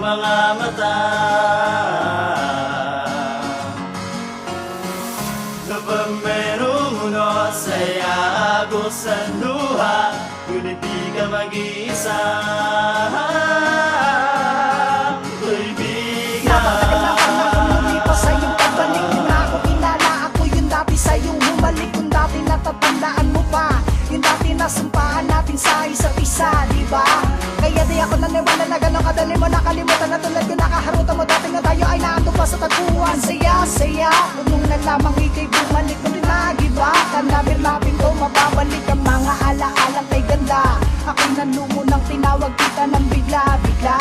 mga mata. Kapag mayroong uno, saya ako sa luha, ngunit di ka mag-iisa. Napatagal na ka na lumipas sa iyong pagbalik. Di na ako kilala, ako yung dati sa iyong humalik. Kung dati natatandaan mo pa yung dati nasumpahan natin sa isa't isa, diba? Kaya di ako naniwala na gano'ng kadali mo nakalimutan. Na tulad yung nakaharutan mo dati nga tayo ay naandun pa sa tagpuan. Saya, punong na lamang ikay bumalik mo rin na, diba? Tanamir-lapin ko, mababalik ang mga ala-alang kay ganda. Ako'y nanumunang tinawag kita ng bigla-bigla.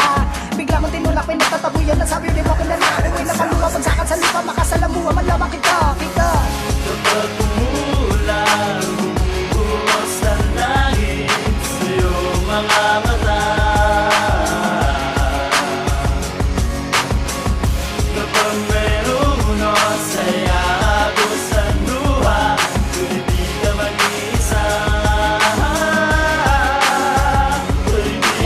Bigla mong tinulak, pinagtatabuyan na sabi, di mo kilala. Ako'y napaluwa, pagsakan sa lupa, makasalamuha, malawak kita. Kapag umulan, bumubuhos ang langit sa iyong mga mata. Kapag mayroong uno, saya ako sa luha, ngunit di ka mag-iisa.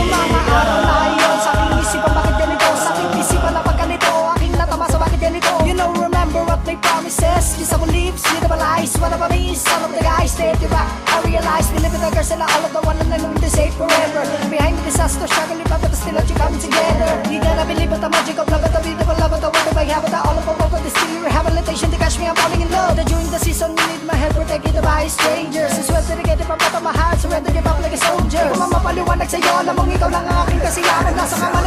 Mga araw na iyon, sa aking isipan bakit ganito? Sa aking isipan na pagganito, aking natamasa bakit ganito? You know, remember what they promises. Kiss our lips, little lies, what about me? Some of the guys stayed you back. I realized we live with the girls and all of the one and I know they say forever. Behind the disaster, struggling but still you coming together. You gotta believe in the magic of love, the beautiful love, the wonder I have, the all of the the still rehabilitation to catch me, I'm falling in love. That during the season you need my help, protected by strangers. Since when did I get it from bottom of my heart, surrender, give up like a soldier. Kung mamapaliwanag sa'yo, alam mong ikaw lang ang aking kasiyahan. Nasa kama